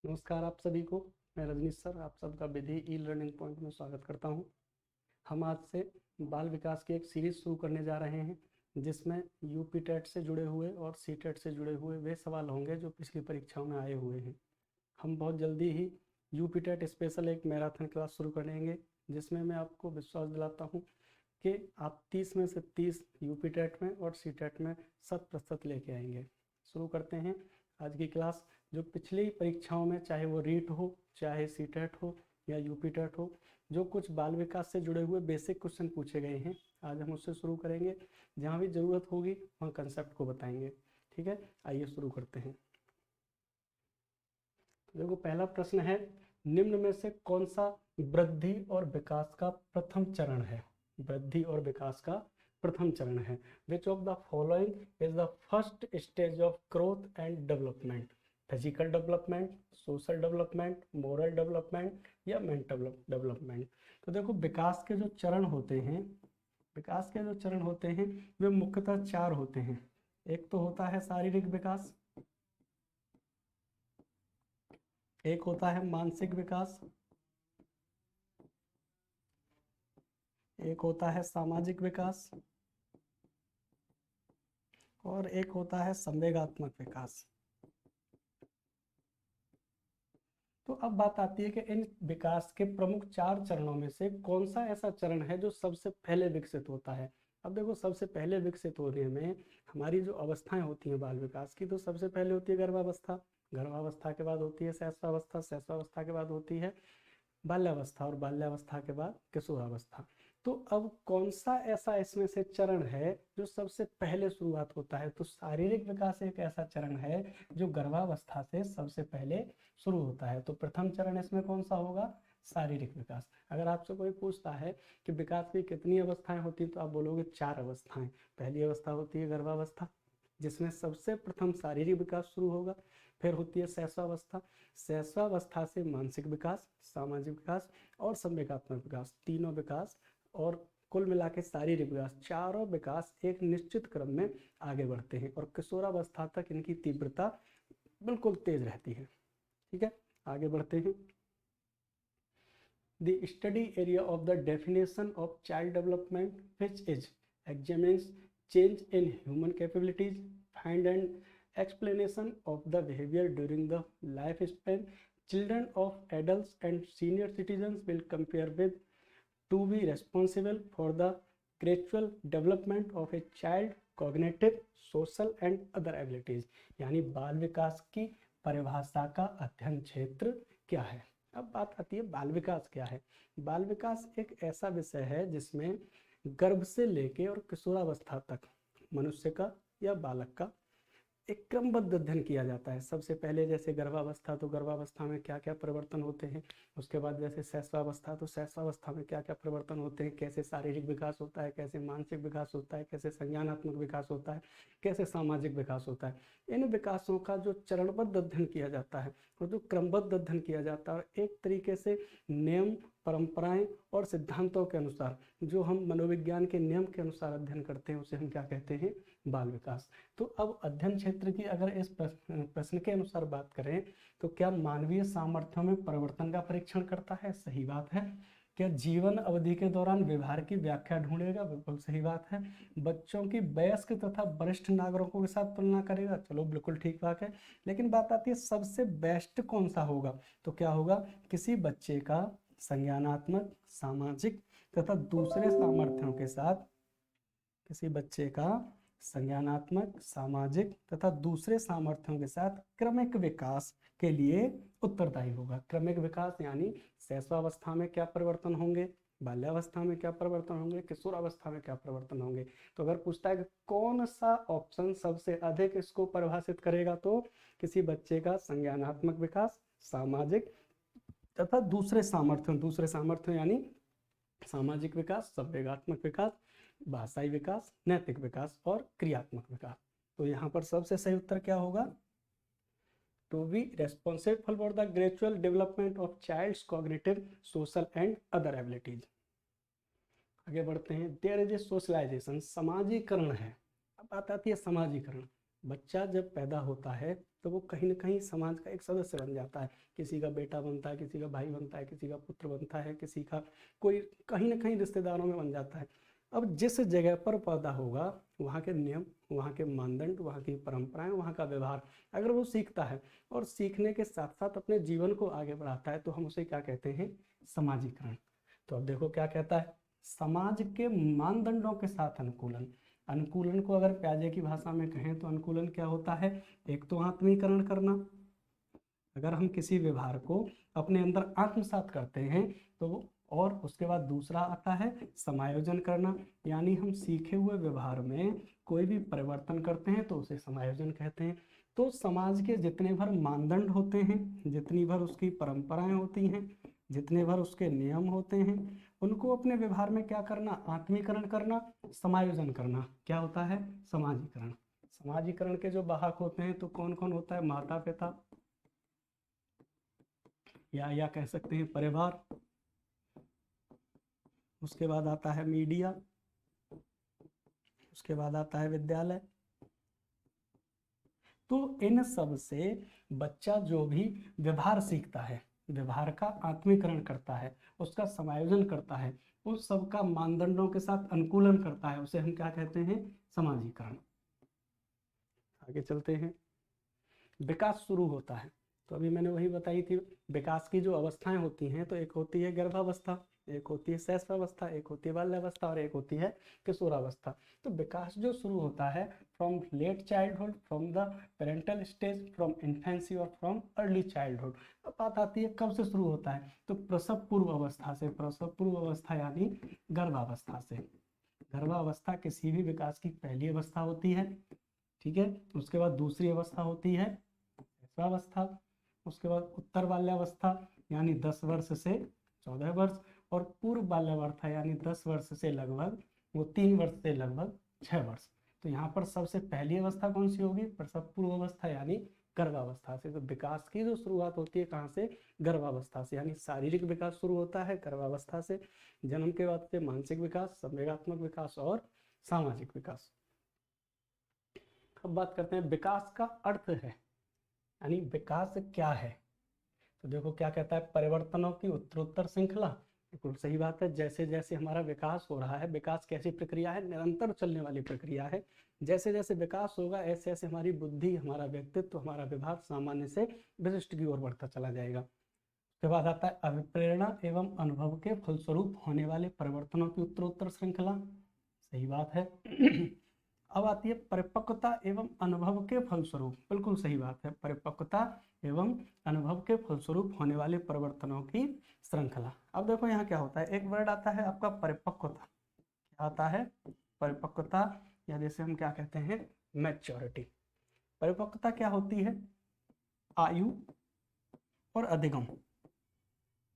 नमस्कार आप सभी को। मैं रजनीश सर आप सबका विधि ई लर्निंग पॉइंट में स्वागत करता हूं। हम आज से बाल विकास की एक सीरीज़ शुरू करने जा रहे हैं जिसमें यूपी टेट से जुड़े हुए और सी टेट से जुड़े हुए वे सवाल होंगे जो पिछली परीक्षाओं में आए हुए हैं। हम बहुत जल्दी ही यूपी टेट स्पेशल एक मैराथन क्लास शुरू करेंगे जिसमें मैं आपको विश्वास दिलाता हूँ कि आप 30 में से 30 यूपी टेट में और सी टेट में 100% लेके आएंगे। शुरू करते हैं आज की क्लास। जो पिछली परीक्षाओं में चाहे वो रीट हो, चाहे सी टेट हो या यूपी टेट हो, जो कुछ बाल विकास से जुड़े हुए बेसिक क्वेश्चन पूछे गए हैं आज हम उससे शुरू करेंगे। जहाँ भी ज़रूरत होगी वहाँ कंसेप्ट को बताएंगे। ठीक है, आइए शुरू करते हैं। देखो पहला प्रश्न है, निम्न में से कौन सा वृद्धि और विकास का प्रथम चरण है? वृद्धि और विकास का प्रथम चरण है। Which of the following is the first stage of growth and development? Physical development, social development, moral development या मेंटल डेवलपमेंट? तो देखो विकास के जो चरण होते हैं, विकास के जो चरण होते हैं वे मुख्यतः 4 होते हैं। एक तो होता है शारीरिक विकास, एक होता है मानसिक विकास, एक होता है सामाजिक विकास और एक होता है संवेगात्मक विकास। तो अब बात आती है कि इन विकास के प्रमुख 4 चरणों में से कौन सा ऐसा चरण है जो सबसे पहले विकसित होता है? अब देखो सबसे पहले विकसित होने में हमारी जो अवस्थाएं होती हैं बाल विकास की, तो सबसे पहले होती है गर्भावस्था, गर्भावस्था के बाद होती है शैशवावस्था, शैशवावस्था के बाद होती है बाल्यावस्था और बाल्यावस्था के बाद किशोरावस्था। तो अब कौन सा ऐसा इसमें से चरण है जो सबसे पहले शुरुआत होता है? तो शारीरिक विकास एक ऐसा चरण है जो गर्भावस्था से सबसे पहले शुरू होता है। तो प्रथम चरण इसमें कौन सा होगा? शारीरिक विकास। अगर आपसे कोई पूछता है कि विकास की कितनी अवस्थाएं होती हैं तो आप बोलोगे 4 अवस्थाएं। पहली अवस्था होती है गर्भावस्था जिसमें सबसे प्रथम शारीरिक विकास शुरू होगा। फिर होती है शैशवावस्था, शैशवावस्था से मानसिक विकास, सामाजिक विकास और संवेगात्मक विकास, तीनों विकास और कुल मिला के शारीरिक विकास, चारों विकास एक निश्चित क्रम में आगे बढ़ते हैं और किशोरावस्था तक इनकी तीव्रता बिल्कुल तेज रहती है। ठीक है, आगे बढ़ते हैं। The study area of the definition of child development, which is examines change in human capabilities, find an explanation of the behavior during the lifespan. Children of adults and senior citizens will compare with to be responsible for the gradual development of a child cognitive, social and other abilities। यानी बाल विकास की परिभाषा का अध्ययन क्षेत्र क्या है? अब बात आती है बाल विकास क्या है। बाल विकास एक ऐसा विषय है जिसमें गर्भ से लेके और किशोरावस्था तक मनुष्य का या बालक का एक क्रमबद्ध अध्ययन किया जाता है। सबसे पहले जैसे गर्भावस्था, तो गर्भावस्था में क्या क्या परिवर्तन होते हैं। उसके बाद जैसे शैशवावस्था, तो शैशवावस्था में क्या क्या परिवर्तन होते हैं, कैसे शारीरिक विकास होता है, कैसे मानसिक विकास होता है, कैसे संज्ञानात्मक विकास होता है, कैसे सामाजिक विकास होता है। इन विकासों का जो चरणबद्ध अध्ययन किया जाता है और जो क्रमबद्ध अध्ययन किया जाता है, और एक तरीके से नियम, परंपराएं और सिद्धांतों के अनुसार, जो हम मनोविज्ञान के नियम के अनुसार अध्ययन करते हैं, उसे हम क्या कहते हैं? बाल विकास। तो अब अध्ययन क्षेत्र की अगर इस प्रश्न के अनुसार बात करें तो क्या मानवीय सामर्थ्यों में परिवर्तन का परीक्षण करता है? सही बात है। क्या जीवन अवधि के दौरान व्यवहार की व्याख्या ढूंढेगा? बिल्कुल सही बात है। बच्चों की वयस्क तथा वरिष्ठ नागरिकों के साथ तुलना करेगा? चलो बिल्कुल ठीक बात है। लेकिन बात आती है सबसे बेस्ट कौन सा होगा? तो क्या होगा? किसी बच्चे का संज्ञानात्मक, सामाजिक तथा दूसरे सामर्थ्यों के साथ, किसी बच्चे का संज्ञानात्मक, सामाजिक तथा दूसरे सामर्थ्यों के साथ क्रमिक विकास के लिए उत्तरदायी होगा। क्रमिक विकास यानी शैशवावस्था में क्या परिवर्तन होंगे, बाल्यावस्था में क्या परिवर्तन होंगे, किशोरावस्था में क्या परिवर्तन होंगे। तो अगर पूछता है कि कौन सा ऑप्शन सबसे अधिक इसको परिभाषित करेगा, तो किसी बच्चे का संज्ञानात्मक विकास, सामाजिक तथा दूसरे सामर्थ्यों यानी सामाजिक विकास, संवेगात्मक विकास, भाषाई विकास, नैतिक विकास और क्रियात्मक विकास। तो यहाँ पर सबसे सही उत्तर क्या होगा? To be responsible for the gradual development of child's cognitive, social and other abilities. आगे बढ़ते हैं। देयर इज ए सोशलाइजेशन, समाजीकरण है। अब बात आती है समाजीकरण। बच्चा जब पैदा होता है तो वो कहीं ना कहीं समाज का एक सदस्य बन जाता है। किसी का बेटा बनता है, किसी का भाई बनता है, किसी का पुत्र बनता है, किसी का कोई कहीं ना कहीं रिश्तेदारों में बन जाता है। अब जिस जगह पर पैदा होगा वहाँ के नियम, वहाँ के मानदंड, वहाँ की परंपराएं, वहाँ का व्यवहार अगर वो सीखता है और सीखने के साथ साथ अपने जीवन को आगे बढ़ाता है तो हम उसे क्या कहते हैं? समाजीकरण। तो अब देखो क्या कहता है, समाज के मानदंडों के साथ अनुकूलन। अनुकूलन को अगर प्याजे की भाषा में कहें तो अनुकूलन क्या होता है? एक तो आत्मीकरण करना, अगर हम किसी व्यवहार को अपने अंदर आत्मसात करते हैं तो, और उसके बाद दूसरा आता है समायोजन करना, यानी हम सीखे हुए व्यवहार में कोई भी परिवर्तन करते हैं तो उसे समायोजन कहते हैं। तो समाज के जितने भर मानदंड होते हैं, जितनी भर उसकी परंपराएं होती हैं, जितने भर उसके नियम होते हैं, उनको अपने व्यवहार में क्या करना? आत्मीकरण करना, समायोजन करना। क्या होता है? समाजीकरण। समाजीकरण के जो वाहक होते हैं तो कौन कौन होता है? माता पिता, या कह सकते हैं परिवार, उसके बाद आता है मीडिया, उसके बाद आता है विद्यालय। तो इन सब से बच्चा जो भी व्यवहार सीखता है, व्यवहार का आत्मीकरण करता है, उसका समायोजन करता है, उस सब का मानदंडों के साथ अनुकूलन करता है, उसे हम क्या कहते हैं? समाजीकरण। आगे चलते हैं। विकास शुरू होता है तो अभी मैंने वही बताई थी, विकास की जो अवस्थाएं होती हैं तो एक होती है गर्भावस्था, एक होती है शैशवावस्था, एक होती है बाल्यावस्था और एक होती है किशोरावस्था। तो विकास जो शुरू होता है from late childhood, from the parental stage, from infancy और फ्रॉम अर्ली चाइल्डहुड। अब बात आती है कब से शुरू होता है? तो प्रसव पूर्व अवस्था से। प्रसव पूर्व अवस्था यानी गर्भावस्था से। गर्भावस्था किसी भी विकास की पहली अवस्था होती है, ठीक है। उसके बाद दूसरी अवस्था होती है शैशवावस्था, उसके बाद उत्तर बाल्यावस्था यानी 10 वर्ष से 14 वर्ष, और पूर्व बाल्यावस्था यानी 10 वर्ष से लगभग वो 3 वर्ष से लगभग 6 वर्ष। तो यहाँ पर सबसे पहली अवस्था कौन सी होगी? प्रसव पूर्व अवस्था यानी गर्भावस्था से। तो विकास की जो शुरुआत होती है कहाँ से? गर्भावस्था से, यानी शारीरिक विकास शुरू होता है गर्भावस्था से। जन्म के बाद से मानसिक विकास, संवेगात्मक विकास और सामाजिक विकास। अब बात करते हैं विकास का अर्थ है, यानी विकास क्या है। तो देखो क्या कहता है, परिवर्तनों की उत्तरोत्तर श्रृंखला। बिल्कुल सही बात है, जैसे जैसे हमारा विकास हो रहा है, विकास कैसी प्रक्रिया है? निरंतर चलने वाली प्रक्रिया है। जैसे जैसे विकास होगा ऐसे ऐसे हमारी बुद्धि, हमारा व्यक्तित्व, हमारा व्यवहार सामान्य से विशिष्ट की ओर बढ़ता चला जाएगा। उसके बाद आता है अभिप्रेरणा एवं अनुभव के फलस्वरूप होने वाले परिवर्तनों की उत्तरोत्तर श्रृंखला। सही बात है। अब आती है परिपक्वता एवं अनुभव के फलस्वरूप। बिल्कुल सही बात है, परिपक्वता एवं अनुभव के फलस्वरूप होने वाले परिवर्तनों की श्रृंखला। अब देखो यहाँ क्या होता है, एक वर्ड आता है आपका परिपक्वता। क्या आता है? परिपक्वता, या जैसे हम क्या कहते हैं? मैच्योरिटी। परिपक्वता क्या होती है? आयु और अधिगम,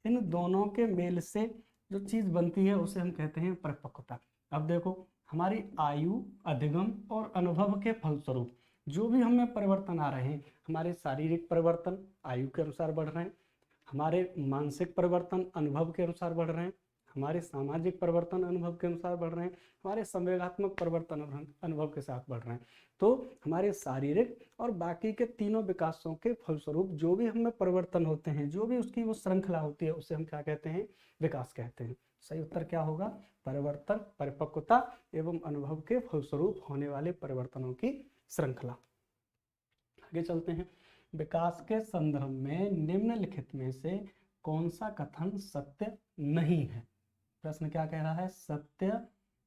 इन दोनों के मेल से जो चीज बनती है उसे हम कहते हैं परिपक्वता। अब देखो हमारी आयु, अधिगम और अनुभव के फलस्वरूप जो भी हमें परिवर्तन आ रहे हैं, हमारे शारीरिक परिवर्तन आयु के अनुसार बढ़ रहे हैं, हमारे मानसिक परिवर्तन अनुभव के अनुसार बढ़ रहे हैं, हमारे सामाजिक परिवर्तन अनुभव के अनुसार बढ़ रहे हैं, हमारे संवेगात्मक परिवर्तन अनुभव के साथ बढ़ रहे हैं। तो हमारे शारीरिक और बाकी के तीनों विकासों के फलस्वरूप जो भी हमें परिवर्तन होते हैं, जो भी उसकी वो श्रृंखला होती है, उसे हम क्या कहते हैं? विकास कहते हैं। सही उत्तर क्या होगा? परिवर्तन, परिपक्वता एवं अनुभव के फलस्वरूप होने वाले परिवर्तनों की श्रृंखला। आगे चलते हैं। विकास के संदर्भ में निम्नलिखित में से कौन सा कथन सत्य नहीं है? प्रश्न क्या कह रहा है? सत्य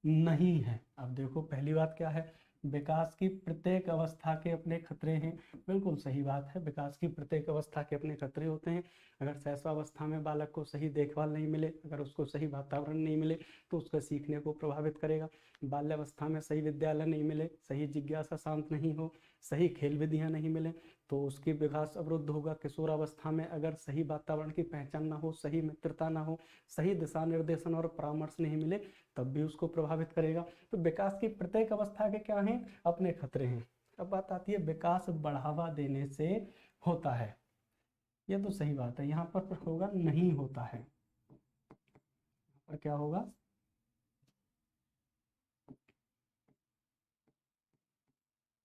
नहीं है। अब देखो पहली बात क्या है, विकास की प्रत्येक अवस्था के अपने खतरे हैं। बिल्कुल सही बात है, विकास की प्रत्येक अवस्था के अपने खतरे होते हैं। अगर शैशवावस्था में बालक को सही देखभाल नहीं मिले, अगर उसको सही वातावरण नहीं मिले तो उसका सीखने को प्रभावित करेगा। बाल्यावस्था में सही विद्यालय नहीं मिले, सही जिज्ञासा शांत नहीं हो, सही खेल विधियाँ नहीं मिले तो उसकी विकास अवरुद्ध होगा। किशोरावस्था में अगर सही वातावरण की पहचान ना हो, सही मित्रता ना हो, सही दिशा निर्देशन और परामर्श नहीं मिले तब भी उसको प्रभावित करेगा। तो विकास की प्रत्येक अवस्था के क्या हैं? अपने खतरे हैं। अब बात आती है विकास बढ़ावा देने से होता है। ये तो सही बात है, यहाँ पर होगा नहीं होता है। यहाँ पर क्या होगा?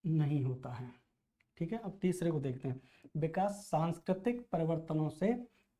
नहीं होता है। ठीक है, अब तीसरे को देखते हैं। विकास सांस्कृतिक परिवर्तनों से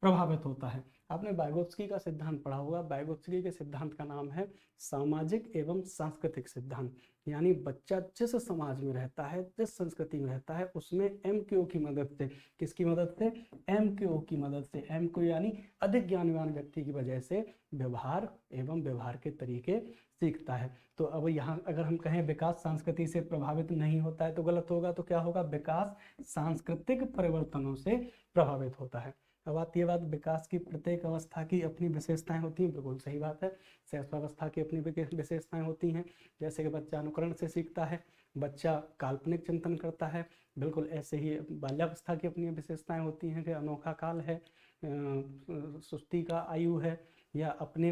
प्रभावित होता है। आपने वाइगोत्स्की का सिद्धांत पढ़ा होगा। वाइगोत्स्की के सिद्धांत का नाम है सामाजिक एवं सांस्कृतिक सिद्धांत। यानी बच्चा जिस समाज में रहता है, जिस संस्कृति में रहता है, उसमें एमक्यू की मदद से, किसकी मदद से, एमक्यू की मदद से, एमक्यू यानी अधिक ज्ञानवान व्यक्ति की वजह से व्यवहार एवं व्यवहार के तरीके सीखता है। तो अब यहाँ अगर हम कहें विकास संस्कृति से प्रभावित नहीं होता है तो गलत होगा। तो क्या होगा, विकास सांस्कृतिक परिवर्तनों से प्रभावित होता है। अब आती है बात, विकास की प्रत्येक अवस्था की अपनी विशेषताएं होती हैं। बिल्कुल सही बात है, शैशवावस्था की अपनी विशेषताएं होती हैं। जैसे कि बच्चा अनुकरण से सीखता है, बच्चा काल्पनिक चिंतन करता है। बिल्कुल ऐसे ही बाल्यावस्था की अपनी विशेषताएं होती हैं कि अनोखा काल है, सुस्ती का आयु है, या अपने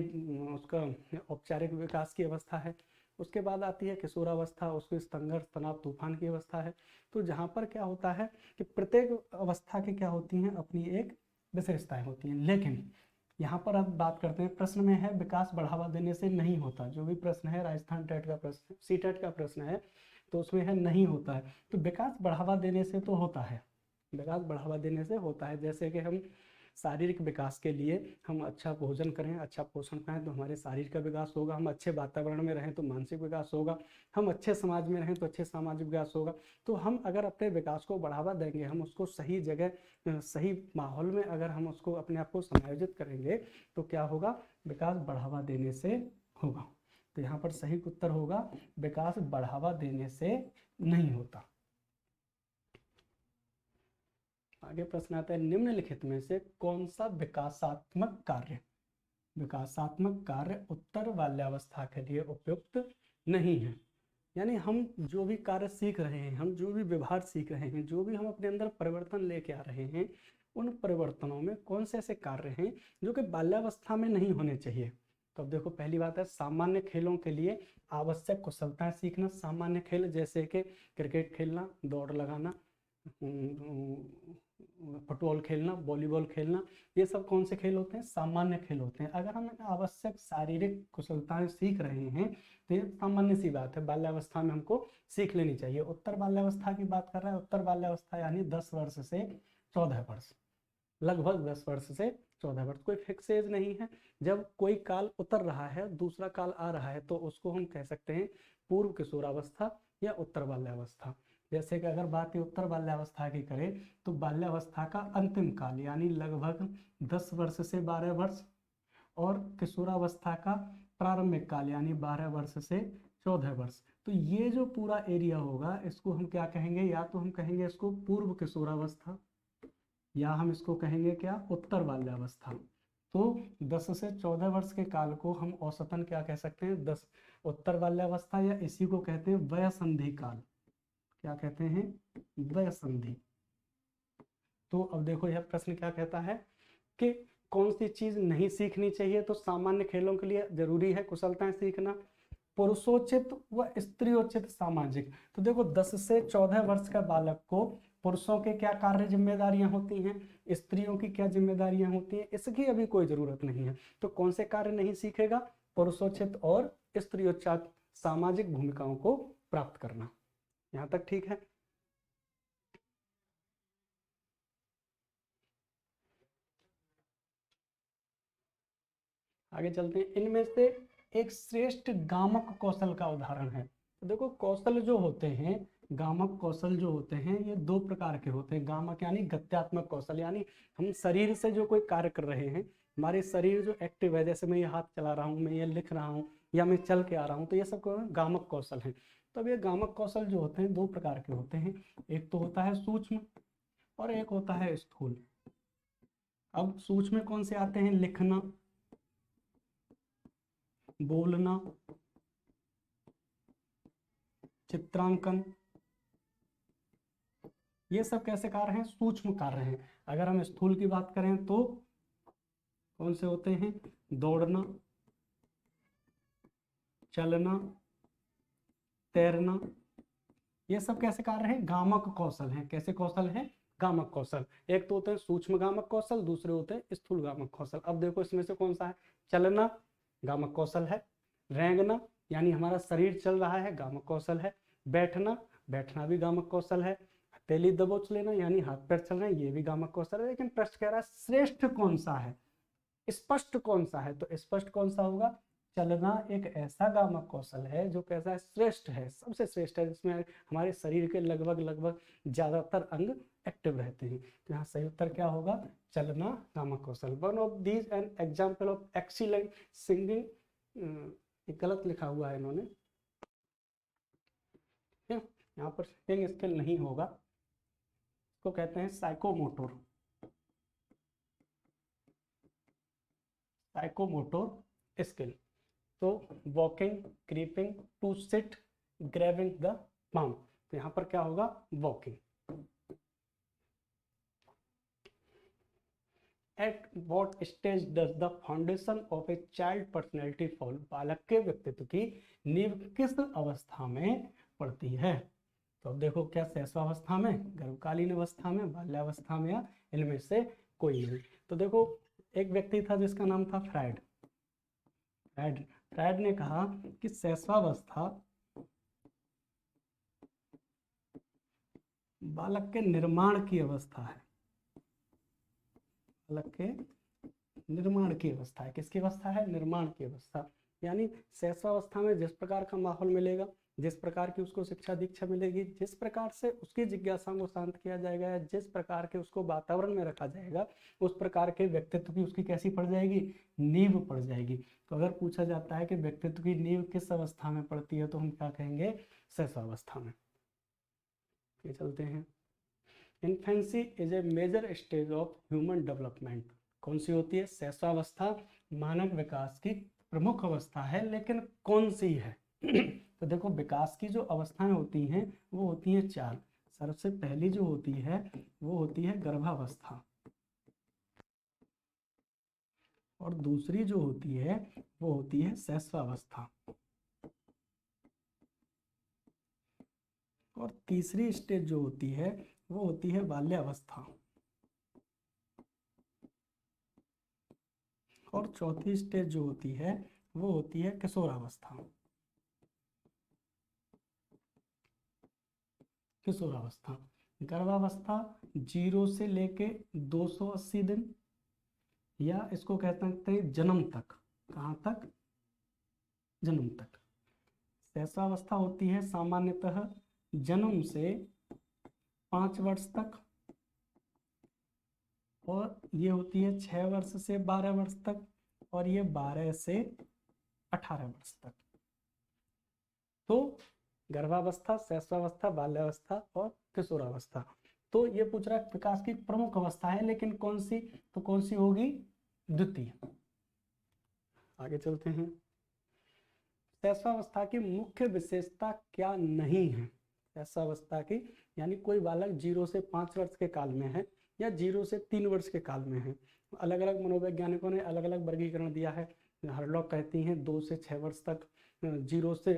उसका औपचारिक विकास की अवस्था है। उसके बाद आती है किशोरावस्था, उसको संघर्ष तनाव तूफान की अवस्था है। तो जहाँ पर क्या होता है कि प्रत्येक अवस्था की क्या होती हैं, अपनी एक विशेषताएं होती हैं। लेकिन यहाँ पर अब बात करते हैं, प्रश्न में है विकास बढ़ावा देने से नहीं होता। जो भी प्रश्न है, राजस्थान टेट का प्रश्न, सी टेट का प्रश्न है, तो उसमें है नहीं होता है। तो विकास बढ़ावा देने से तो होता है, विकास बढ़ावा देने से होता है। जैसे कि हम शारीरिक विकास के लिए हम अच्छा भोजन करें, अच्छा पोषण पाएं तो हमारे शारीर का विकास होगा। हम अच्छे वातावरण में रहें तो मानसिक विकास होगा। हम अच्छे समाज में रहें तो अच्छे सामाजिक विकास होगा। तो हम अगर अपने विकास को बढ़ावा देंगे, हम उसको सही जगह, सही माहौल में अगर हम उसको अपने आप को समायोजित करेंगे तो क्या होगा, विकास बढ़ावा देने से होगा। तो यहाँ पर सही उत्तर होगा विकास बढ़ावा देने से नहीं होता। आगे प्रश्न आता है, निम्नलिखित में से कौन सा विकासात्मक कार्य उत्तर बाल्यावस्था के लिए उपयुक्त नहीं है। यानी हम जो भी कार्य सीख रहे हैं, हम जो भी व्यवहार सीख रहे हैं, जो भी हम अपने अंदर परिवर्तन लेके आ रहे हैं, उन परिवर्तनों में कौन से ऐसे कार्य हैं जो कि बाल्यावस्था में नहीं होने चाहिए। तो अब देखो, पहली बात है सामान्य खेलों के लिए आवश्यक कुशलताएं सीखना। सामान्य खेल जैसे कि क्रिकेट खेलना, दौड़ लगाना, फुटबॉल खेलना, वॉलीबॉल खेलना, ये सब कौन से खेल होते हैं, सामान्य खेल होते हैं। अगर हम आवश्यक शारीरिक कुशलताएं सीख रहे हैं तो ये सामान्य सी बात है, बाल्यावस्था में हमको सीख लेनी चाहिए। उत्तर बाल्यावस्था की बात कर रहे हैं, उत्तर बाल्यावस्था यानी 10 वर्ष से 14 वर्ष, लगभग 10 वर्ष से 14 वर्ष। कोई फिक्स एज नहीं है। जब कोई काल उतर रहा है, दूसरा काल आ रहा है, तो उसको हम कह सकते हैं पूर्व किशोरावस्था या उत्तर बाल्यावस्था। जैसे कि अगर बात उत्तर बाल्यावस्था की करें तो बाल्यावस्था का अंतिम काल यानी लगभग 10 वर्ष से 12 वर्ष, और किशोरावस्था का प्रारंभिक काल यानी 12 वर्ष से 14 वर्ष। तो ये जो पूरा एरिया होगा, इसको हम क्या कहेंगे, या तो हम कहेंगे इसको पूर्व किशोरावस्था, या हम इसको कहेंगे क्या, उत्तर बाल्यावस्था। तो 10 से 14 वर्ष के काल को हम औसतन क्या कह सकते हैं, 10 उत्तर बाल्यावस्था, या इसी को कहते हैं वयसंधि काल। क्या कहते हैं, वयसंधि। तो अब देखो यह प्रश्न क्या कहता है कि कौन सी चीज नहीं सीखनी चाहिए। तो सामान्य खेलों के लिए जरूरी है कुशलताएं सीखना, पुरुषोचित व स्त्रियोचित सामाजिक। तो देखो 10 से 14 वर्ष का बालक को पुरुषों के क्या कार्य जिम्मेदारियां होती हैं, स्त्रियों की क्या जिम्मेदारियां होती हैं, इसकी अभी कोई जरूरत नहीं है। तो कौन से कार्य नहीं सीखेगा, पुरुषोचित और स्त्रियोचित सामाजिक भूमिकाओं को प्राप्त करना। यहाँ तक ठीक है। आगे चलते हैं। इनमें से एक श्रेष्ठ गामक कौशल का उदाहरण है। तो देखो कौशल जो होते हैं, गामक कौशल जो होते हैं, ये दो प्रकार के होते हैं। गामक यानी गत्यात्मक कौशल, यानी हम शरीर से जो कोई कार्य कर रहे हैं, हमारे शरीर जो एक्टिव है, जैसे मैं ये हाथ चला रहा हूँ, मैं ये लिख रहा हूँ, या मैं चल के आ रहा हूँ, तो ये सब गामक कौशल है। तो अब ये गामक कौशल जो होते हैं दो प्रकार के होते हैं। एक तो होता है सूक्ष्म और एक होता है स्थूल। अब सूक्ष्म कौन से आते हैं, लिखना, बोलना, चित्रांकन, ये सब कैसे कार्य हैं, सूक्ष्म कार्य हैं। अगर हम स्थूल की बात करें तो कौन से होते हैं, दौड़ना, चलना, तैरना, ये सब कैसे कार्य हैं, गामक कौशल हैं। कैसे कौशल हैं, गामक कौशल। एक तो होते हैं सूक्ष्म गामक कौशल, दूसरे होते हैं स्थूल गामक कौशल। अब देखो इसमें से कौन सा है, चलना गामक कौशल है, रेंगना यानी हमारा शरीर चल रहा है, गामक कौशल है, बैठना बैठना भी गामक कौशल है, हथेली दबोच लेना यानी हाथ पैर चलना ये भी गामक कौशल है। लेकिन प्रश्न कह रहा है श्रेष्ठ कौन सा है, स्पष्ट कौन सा है, तो स्पष्ट कौन सा होगा, चलना एक ऐसा गामक कौशल है जो कैसा है, श्रेष्ठ है, सबसे श्रेष्ठ है, जिसमें हमारे शरीर के लगभग लगभग ज्यादातर अंग एक्टिव रहते हैं। तो यहाँ सही उत्तर क्या होगा, चलना गामक कौशल। One of these an example of excellent singing, गलत लिखा हुआ है इन्होंने, यहाँ पर सिंगिंग स्किल नहीं होगा, इसको कहते हैं साइकोमोटर, साइकोमोटर स्किल। तो walking, creeping, to sit, grabbing the palm, तो यहाँ पर क्या होगा, walking. At what stage does the foundation of a child personality fall, बालक के व्यक्तित्व की नींव किस अवस्था में पड़ती है। तो अब देखो क्या शैशवावस्था में, गर्भकालीन अवस्था में, बाल्यावस्था में, या इनमें से कोई नहीं। तो देखो एक व्यक्ति था जिसका नाम था फ्राइड। फ्राइड ने कहा कि शैशवावस्था बालक के निर्माण की अवस्था है, बालक के निर्माण की अवस्था है। किसकी अवस्था है, निर्माण की अवस्था। यानी शैशवावस्था में जिस प्रकार का माहौल मिलेगा, जिस प्रकार की उसको शिक्षा दीक्षा मिलेगी, जिस प्रकार से उसकी जिज्ञासाओं को शांत किया जाएगा, या जिस प्रकार के उसको वातावरण में रखा जाएगा, उस प्रकार के व्यक्तित्व की उसकी कैसी पड़ जाएगी, नींव पड़ जाएगी। तो अगर पूछा जाता है कि व्यक्तित्व की नींव किस अवस्था में पड़ती है, तो हम क्या कहेंगे, शैशवावस्था में। ये चलते हैं, infancy is a major stage of human development, कौन सी होती है, शैशवावस्था मानव विकास की प्रमुख अवस्था है, लेकिन कौन सी है। तो देखो विकास की जो अवस्थाएं होती हैं वो होती हैं 4। सबसे पहली जो होती है वो होती है गर्भावस्था, और दूसरी जो होती है वो होती है शैशवावस्था, और तीसरी स्टेज जो होती है वो होती है बाल्यावस्था, और चौथी स्टेज जो होती है वो होती है किशोरावस्था। किशोरावस्था, गर्भावस्था 0 से लेके 280 दिन, या इसको कह सकते हैं जन्म तक। कहाँ तक, जन्म तक। शैशवावस्था होती है सामान्यतः जन्म से 5 वर्ष तक, और ये होती है 6 वर्ष से 12 वर्ष तक, और ये 12 से 18 वर्ष तक। तो गर्भावस्था, शैशवावस्था, बाल्यावस्था और किशोरावस्था। तो ये पूछ रहा है विकास की प्रमुख अवस्था है, लेकिन कौन सी, तो कौन सी होगी, द्वितीय। आगे चलते हैं, शैशवावस्था की मुख्य विशेषता क्या नहीं है। शैशवावस्था की यानी कोई बालक 0 से 5 वर्ष के काल में है, या 0 से 3 वर्ष के काल में है। अलग अलग मनोवैज्ञानिकों ने अलग अलग वर्गीकरण दिया है। हरलॉक कहती हैं 2 से 6 वर्ष तक, 0 से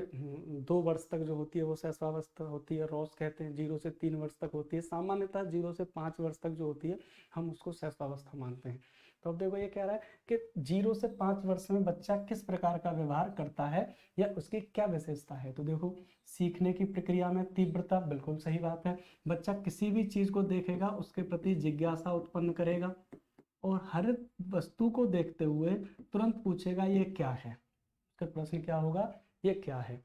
2 वर्ष तक जो होती है वो शैशवावस्था होती है। रॉस कहते हैं 0 से 3 वर्ष तक होती है। सामान्यतः 0 से 5 वर्ष तक जो होती है हम उसको शैशवावस्था मानते हैं। तो अब देखो ये कह रहा है कि 0 से 5 वर्ष में बच्चा किस प्रकार का व्यवहार करता है या उसकी क्या विशेषता है। तो देखो सीखने की प्रक्रिया में तीव्रता, बिल्कुल सही बात है। बच्चा किसी भी चीज को देखेगा उसके प्रति जिज्ञासा उत्पन्न करेगा, और हर वस्तु को देखते हुए तुरंत पूछेगा ये क्या है। उसका प्रश्न क्या होगा, ये क्या है।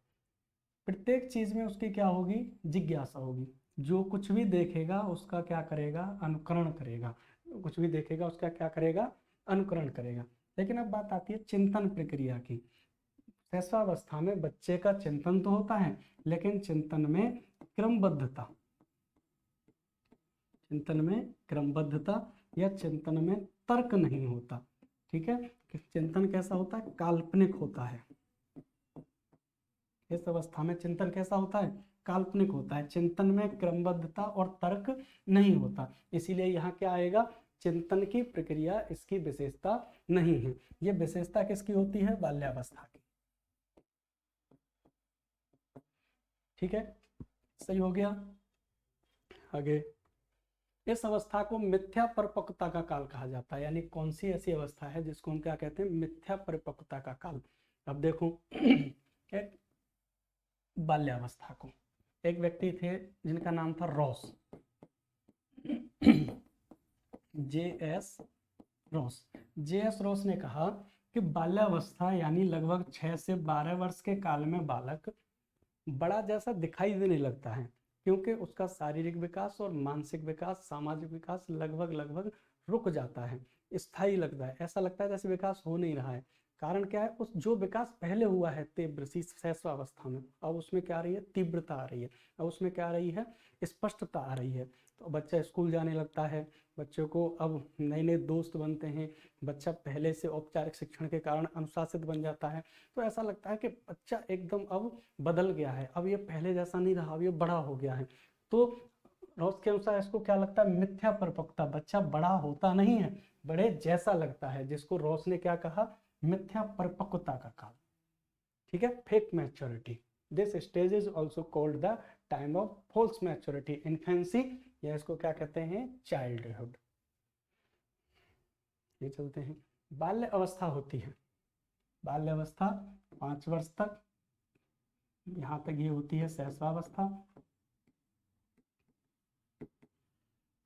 प्रत्येक चीज में उसकी क्या होगी, जिज्ञासा होगी। जो कुछ भी देखेगा उसका क्या करेगा, अनुकरण करेगा। कुछ भी देखेगा उसका क्या करेगा, अनुकरण करेगा। लेकिन अब बात आती है चिंतन प्रक्रिया की। शैशवावस्था में बच्चे का चिंतन तो होता है, लेकिन चिंतन में क्रमबद्धता, चिंतन में क्रमबद्धता या चिंतन में तर्क नहीं होता। ठीक है, चिंतन कैसा होता है, काल्पनिक होता है। इस अवस्था में चिंतन कैसा होता है, काल्पनिक होता है। चिंतन में क्रमबद्धता और तर्क नहीं होता। इसीलिए यहाँ क्या आएगा, चिंतन की प्रक्रिया इसकी विशेषता नहीं है। ये विशेषता किसकी होती है, बाल्यावस्था की। ठीक है, सही हो गया। आगे, इस अवस्था को मिथ्या परिपक्वता का काल कहा जाता है। यानी कौन सी ऐसी अवस्था है जिसको हम क्या कहते हैं, मिथ्या परिपक्वता का काल। अब देखो बाल्यावस्था को, एक व्यक्ति थे जिनका नाम था रॉस, जे एस रॉस ने कहा कि बाल्यावस्था यानी लगभग 6 से 12 वर्ष के काल में बालक बड़ा जैसा दिखाई देने लगता है, क्योंकि उसका शारीरिक विकास और मानसिक विकास, सामाजिक विकास लगभग रुक जाता है, स्थायी लगता है, ऐसा लगता है जैसे विकास हो नहीं रहा है। कारण क्या है, उस जो विकास पहले हुआ है तीव्र शैशवावस्था में, अब उसमें क्या आ रही है, तीव्रता आ रही है, अब उसमें क्या आ रही है, स्पष्टता आ रही है। तो बच्चा स्कूल जाने लगता है, बच्चों को अब नए नए दोस्त बनते हैं, बच्चा पहले से औपचारिक शिक्षण के कारण अनुशासित बन जाता है। तो ऐसा लगता है कि बच्चा एकदम अब बदल गया है, अब ये पहले जैसा नहीं रहा, अब ये बड़ा हो गया है। तो रॉस के अनुसार इसको क्या लगता है, मिथ्या परिपक्वता, बच्चा बड़ा होता नहीं है, बड़े जैसा लगता है, जिसको रॉस ने क्या कहा, मिथ्या परिपक्वता का काल। ठीक है, fake maturity. This stage is also called the time of false maturity, infancy, या इसको क्या कहते हैं, चाइल्डहुड। ये चलते हैं, बाल्य अवस्था होती है, बाल्य अवस्था 5 वर्ष तक, यहां तक ये होती है शैशवावस्था।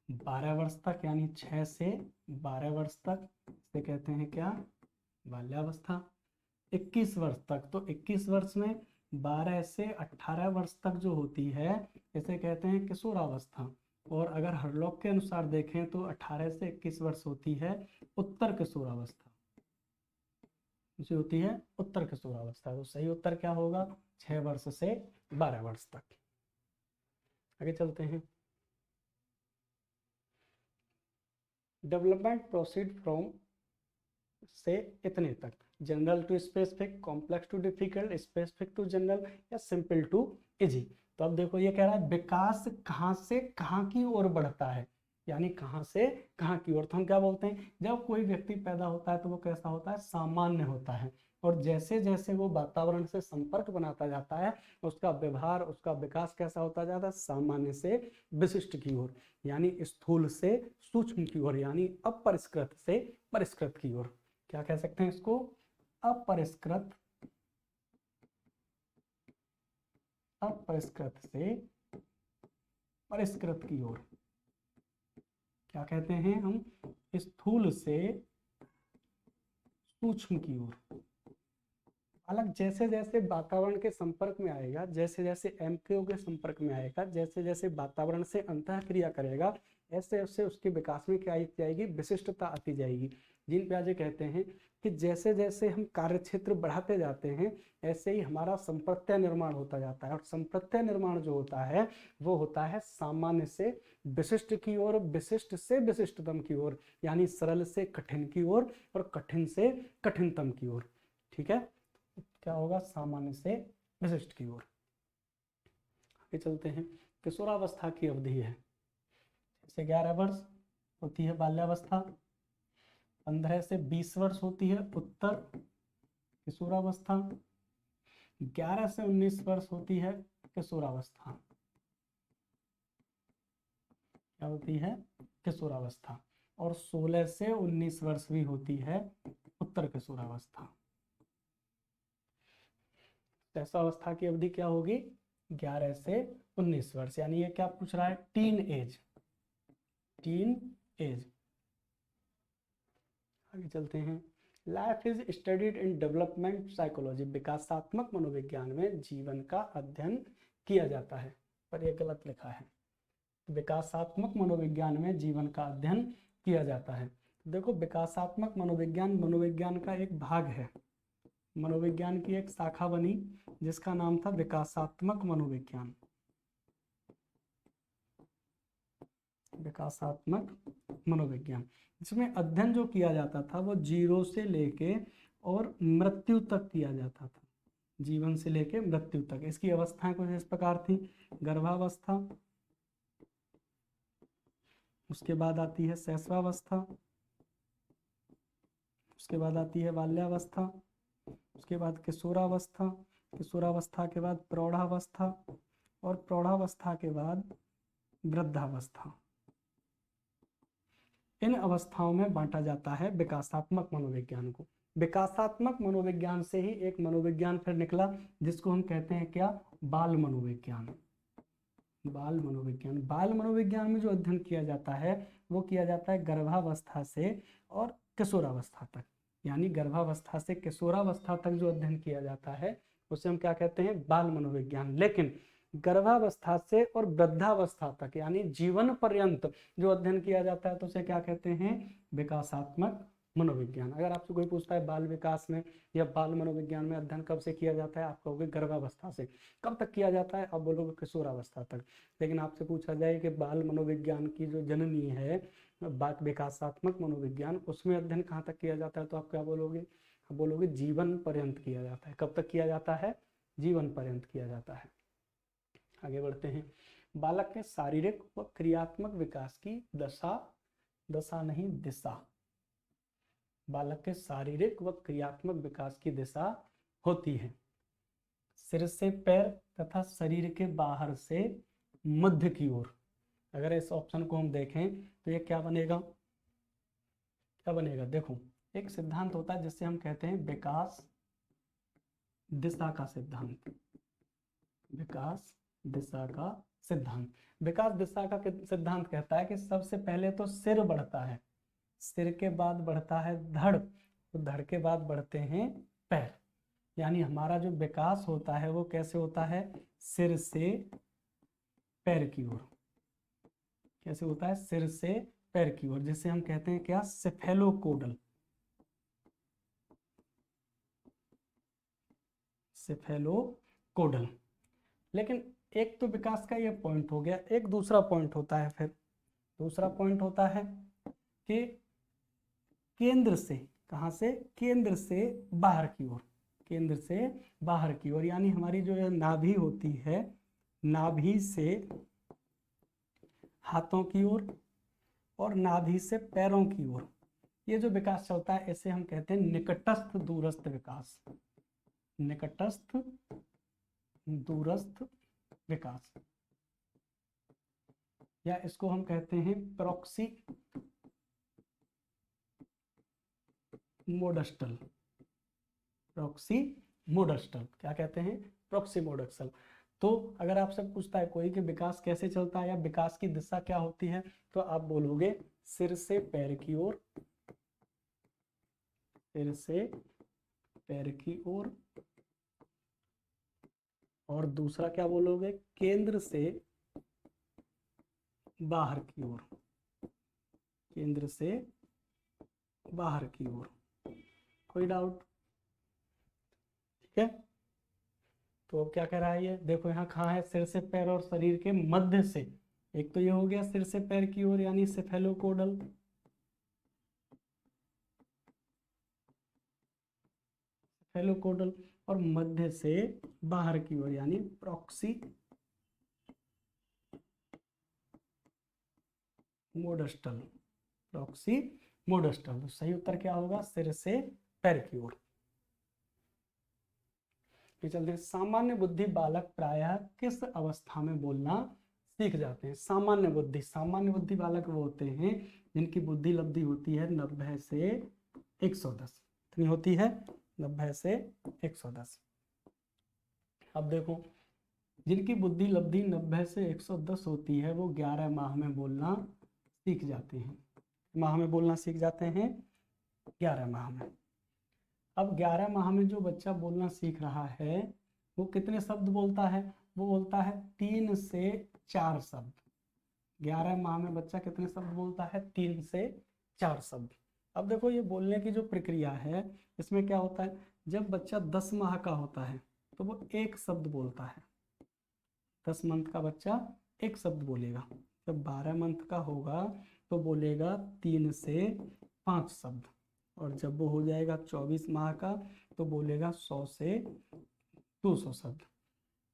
12 वर्ष तक यानी 6 से 12 वर्ष तक इसे कहते हैं क्या, बाल्यावस्था। 21 वर्ष तक, तो 21 वर्ष में 12 से 18 वर्ष तक जो होती है इसे कहते हैं किशोरावस्था। और अगर हरलॉक के अनुसार देखें तो 18 से 21 वर्ष होती है उत्तर किशोरावस्था, जो होती है उत्तर किशोरावस्था। तो सही उत्तर क्या होगा, 6 वर्ष से 12 वर्ष तक। आगे चलते हैं, डेवलपमेंट प्रोसीड फ्रॉम से इतने तक, general to specific, complex to difficult, specific to general, या सिंपल टू इजी। तो अब देखो ये कह रहा है विकास कहाँ से कहाँ की ओर बढ़ता है, यानी कहाँ से कहाँ की ओर। तो हम क्या बोलते हैं, जब कोई व्यक्ति पैदा होता है तो वो कैसा होता है, सामान्य होता है, और जैसे जैसे वो वातावरण से संपर्क बनाता जाता है उसका व्यवहार, उसका विकास कैसा होता जाता है, सामान्य से विशिष्ट की ओर, यानी स्थूल से सूक्ष्म की ओर, यानी अपरिष्कृत से परिष्कृत की ओर। क्या कह सकते हैं इसको, अपरिष्कृत से परिष्कृत की ओर। क्या कहते हैं हम, स्थूल से सूक्ष्म की ओर। बालक जैसे जैसे वातावरण के संपर्क में आएगा, जैसे जैसे एमकेओ के संपर्क में आएगा, जैसे जैसे वातावरण से अंतःक्रिया करेगा, ऐसे ऐसे उसके विकास में क्या आती जाएगी, विशिष्टता आती जाएगी। जीन पियाजे कहते हैं कि जैसे जैसे हम कार्य क्षेत्र बढ़ाते जाते हैं ऐसे ही हमारा संप्रत्यय निर्माण होता जाता है, और संप्रत्यय निर्माण जो होता है वो होता है सामान्य से विशिष्ट की ओर, विशिष्ट से विशिष्टतम की ओर, यानी सरल से कठिन की ओर और कठिन से कठिनतम की ओर। ठीक है, क्या होगा, सामान्य से विशिष्ट की ओर। आगे चलते हैं, किशोरावस्था की अवधि है, जैसे 11 वर्ष होती है बाल्यावस्था, 15 से 20 वर्ष होती है उत्तर किशोरावस्था, 11 से 19 वर्ष होती है किशोरावस्था। क्या होती है, किशोरावस्था। और 16 से 19 वर्ष भी होती है उत्तर किशोरावस्था। शैशवावस्था की अवधि क्या होगी, 11 से 19 वर्ष, यानी ये क्या पूछ रहा है, टीन एज। आगे चलते हैं, life is studied in development psychology, विकासात्मक मनोविज्ञान में जीवन का अध्ययन किया जाता है, पर यह गलत लिखा है, विकासात्मक मनोविज्ञान में जीवन का अध्ययन किया जाता है। देखो विकासात्मक मनोविज्ञान मनोविज्ञान का एक भाग है, मनोविज्ञान की एक शाखा बनी जिसका नाम था विकासात्मक मनोविज्ञान। विकासात्मक मनोविज्ञान, इसमें अध्ययन जो किया जाता था वो 0 से लेके और मृत्यु तक किया जाता था, जीवन से लेके मृत्यु तक। इसकी अवस्थाएं कुछ इस प्रकार थी, गर्भावस्था, उसके बाद आती है शैशवावस्था, उसके बाद आती है बाल्यावस्था, उसके बाद किशोरावस्था, किशोरावस्था के बाद प्रौढ़ावस्था, और प्रौढ़ावस्था के बाद वृद्धावस्था। इन अवस्थाओं में बांटा जाता है विकासात्मक मनोविज्ञान को। विकासात्मक मनोविज्ञान से ही एक मनोविज्ञान फिर निकला जिसको हम कहते हैं क्या, बाल मनोविज्ञान। बाल मनोविज्ञान में जो अध्ययन किया जाता है वो किया जाता है गर्भावस्था से और किशोरावस्था तक, यानी गर्भावस्था से किशोरावस्था तक जो अध्ययन किया जाता है उसे हम क्या कहते हैं, बाल मनोविज्ञान। लेकिन गर्भावस्था से और वृद्धावस्था तक यानी जीवन पर्यंत जो अध्ययन किया जाता है तो उसे क्या कहते हैं, विकासात्मक मनोविज्ञान। अगर आपसे कोई पूछता है बाल विकास में या बाल मनोविज्ञान में अध्ययन कब से किया जाता है, आप कहोगे गर्भावस्था से। कब तक किया जाता है, आप बोलोगे किशोरावस्था तक। लेकिन आपसे पूछा जाए कि बाल मनोविज्ञान की जो जननी है बात विकासात्मक मनोविज्ञान, उसमें अध्ययन कहाँ तक किया जाता है, तो आप क्या बोलोगे, आप बोलोगे जीवन पर्यंत किया जाता है। कब तक किया जाता है, जीवन पर्यंत किया जाता है। आगे बढ़ते हैं। बालक के शारीरिक व क्रियात्मक विकास की दिशा, बालक के शारीरिक व क्रियात्मक विकास की दिशा होती है सिर से पैर तथा शरीर के बाहर से मध्य की ओर। अगर इस ऑप्शन को हम देखें तो ये क्या बनेगा, क्या बनेगा, देखो एक सिद्धांत होता है जिससे हम कहते हैं विकास दिशा का सिद्धांत। विकास दिशा का सिद्धांत, विकास दिशा का सिद्धांत कहता है कि सबसे पहले तो सिर बढ़ता है, सिर के बाद बढ़ता है धड़, तो धड़ के बाद बढ़ते हैं पैर। यानी हमारा जो विकास होता है वो कैसे होता है, सिर से पैर की ओर। कैसे होता है, सिर से पैर की ओर, जिसे हम कहते हैं क्या, सेफेलोकोडल। सेफेलोकोडल। लेकिन एक तो विकास का ये पॉइंट हो गया, एक दूसरा पॉइंट होता है, फिर दूसरा पॉइंट होता है कि केंद्र से, कहां से, केंद्र से बाहर की ओर, केंद्र से बाहर की ओर, यानी हमारी जो नाभि होती है, नाभि से हाथों की ओर और नाभि से पैरों की ओर, ये जो विकास चलता है इसे हम कहते हैं निकटस्थ दूरस्थ विकास। निकटस्थ दूरस्थ विकास, या इसको हम कहते हैं प्रॉक्सी मोडस्टल। प्रॉक्सी मोडस्टल, क्या कहते हैं, प्रॉक्सी मोडस्टल। तो अगर आपसे पूछता है कोई कि विकास कैसे चलता है या विकास की दिशा क्या होती है, तो आप बोलोगे सिर से पैर की ओर, सिर से पैर की ओर, और दूसरा क्या बोलोगे, केंद्र से बाहर की ओर, केंद्र से बाहर की ओर। कोई डाउट, ठीक है। तो अब क्या कह रहा है ये, देखो यहाँ कहाँ है, सिर से पैर और शरीर के मध्य से। एक तो ये हो गया सिर से पैर की ओर यानी सेफेलोकोडल, सेफेलोकोडल, और मध्य से बाहर की ओर यानी प्रॉक्सी मोडस्टल। प्रॉक्सी मोडस्टल, तो सही उत्तर क्या होगा, सिर से पैर की ओर। चलते हैं, सामान्य बुद्धि बालक प्रायः किस अवस्था में बोलना सीख जाते हैं। सामान्य बुद्धि, सामान्य बुद्धि बालक वो होते हैं जिनकी बुद्धि लब्धि होती है 90 से 110। कितनी होती है, 90 से 110। अब देखो जिनकी बुद्धि लब्धि 90 से 110 होती है वो 11 माह में बोलना सीख जाते हैं। माह में बोलना सीख जाते हैं, 11 माह में। अब 11 माह में जो बच्चा बोलना सीख रहा है वो कितने शब्द बोलता है, वो बोलता है 3 से 4 शब्द। 11 माह में बच्चा कितने शब्द बोलता है, 3 से 4 शब्द। अब देखो ये बोलने की जो प्रक्रिया है इसमें क्या होता है, जब बच्चा 10 माह का होता है तो वो 1 शब्द बोलता है। 10 मंथ का बच्चा 1 शब्द बोलेगा। जब 12 मंथ का होगा तो बोलेगा 3 से 5 शब्द, और जब वो हो जाएगा 24 माह का तो बोलेगा 100 से 200 शब्द।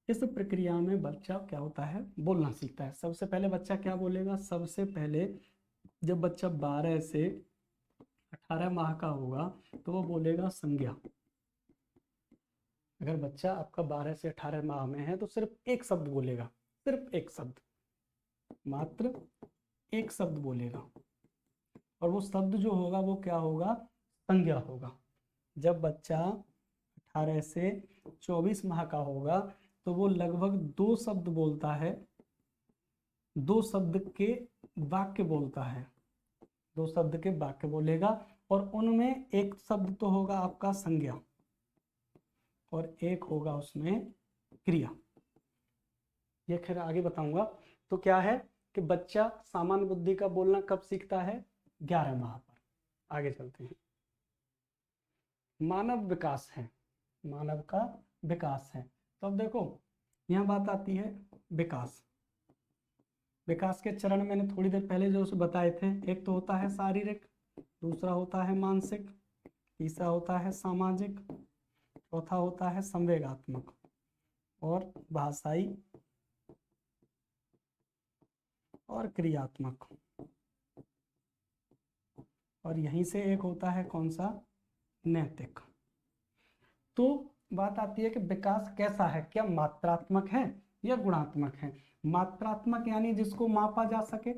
इस प्रक्रिया में बच्चा क्या होता है, बोलना सीखता है। सबसे पहले बच्चा क्या बोलेगा, सबसे पहले जब बच्चा 12 से 18 माह का होगा तो वो बोलेगा संज्ञा। अगर बच्चा आपका 12 से 18 माह में है तो सिर्फ 1 शब्द बोलेगा, सिर्फ 1 शब्द, मात्र 1 शब्द बोलेगा, और वो शब्द जो होगा वो क्या होगा, संज्ञा होगा। जब बच्चा 18 से 24 माह का होगा तो वो लगभग 2 शब्द बोलता है, दो शब्द के वाक्य बोलता है, दो शब्द के वाक्य बोलेगा और उनमें एक शब्द तो होगा आपका संज्ञा और एक होगा उसमें क्रिया। ये खैर आगे बताऊंगा। तो क्या है कि बच्चा सामान्य बुद्धि का बोलना कब सीखता है? 11 माह पर। आगे चलते हैं। मानव विकास है, मानव का विकास है। तो अब देखो यह बात आती है विकास। विकास के चरण मैंने थोड़ी देर पहले जो उसे बताए थे, एक तो होता है शारीरिक, दूसरा होता है मानसिक, तीसरा होता है सामाजिक, चौथा होता है संवेगात्मक और भाषाई और क्रियात्मक। और यहीं से एक होता है कौन सा? नैतिक। तो बात आती है कि विकास कैसा है, क्या मात्रात्मक है या गुणात्मक है? मात्रात्मक यानी जिसको मापा जा सके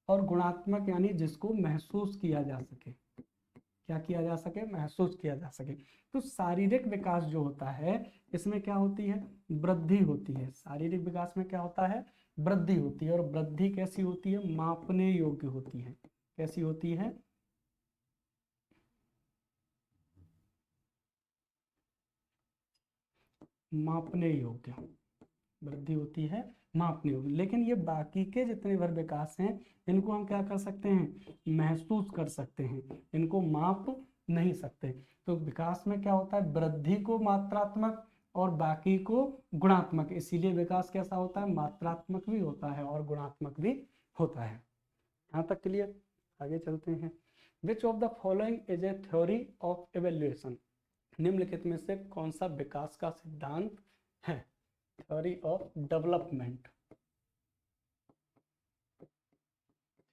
और गुणात्मक यानी जिसको महसूस किया जा सके। क्या किया जा सके? महसूस किया जा सके। तो शारीरिक विकास जो होता है इसमें क्या होती है? वृद्धि होती है। शारीरिक विकास में क्या होता है? वृद्धि होती है। और वृद्धि कैसी होती है? मापने योग्य होती है। कैसी होती है? मापने योग्य वृद्धि होती है, मापने योग्य। लेकिन ये बाकी के जितने भर विकास हैं इनको हम क्या कर सकते हैं? महसूस कर सकते हैं, इनको माप नहीं सकते। तो विकास में क्या होता है? वृद्धि को मात्रात्मक और बाकी को गुणात्मक। इसीलिए विकास कैसा होता है? मात्रात्मक भी होता है और गुणात्मक भी होता है। यहाँ तक क्लियर? आगे चलते हैं। Which of the following is a theory of evaluation? निम्नलिखित में से कौन सा विकास का सिद्धांत है? Theory of development,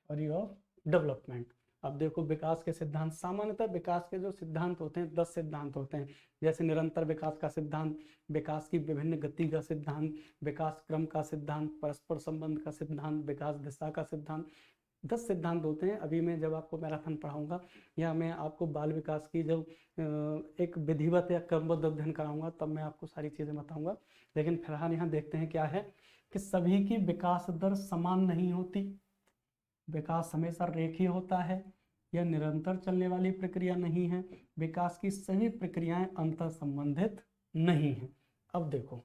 theory of development. अब देखो विकास के सिद्धांत, सामान्यतः विकास के जो सिद्धांत होते हैं 10 सिद्धांत होते हैं। जैसे निरंतर विकास का सिद्धांत, विकास की विभिन्न गति का सिद्धांत, विकास क्रम का सिद्धांत, परस्पर संबंध का सिद्धांत, विकास दिशा का सिद्धांत। 10 सिद्धांत होते हैं। अभी मैं जब आपको मैराथन पढ़ाऊंगा या मैं आपको बाल विकास की जब एक विधिवत या क्रमबद्ध अध्ययन कराऊंगा तब मैं आपको सारी चीज़ें बताऊंगा। लेकिन फिलहाल यहाँ देखते हैं क्या है कि सभी की विकास दर समान नहीं होती। विकास हमेशा रेखीय होता है, यह निरंतर चलने वाली प्रक्रिया नहीं है। विकास की सभी प्रक्रियाएं अंतर संबंधित नहीं है। अब देखो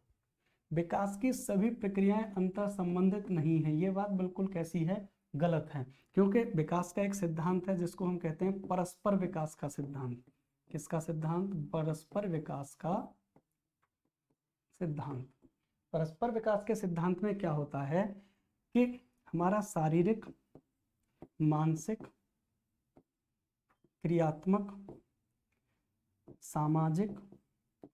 विकास की सभी प्रक्रियाएं अंतर संबंधित नहीं है, ये बात बिल्कुल कैसी है? गलत है। क्योंकि विकास का एक सिद्धांत है जिसको हम कहते हैं परस्पर विकास का सिद्धांत। किसका सिद्धांत? परस्पर विकास का सिद्धांत। परस्पर विकास के सिद्धांत में क्या होता है कि हमारा शारीरिक, मानसिक, क्रियात्मक, सामाजिक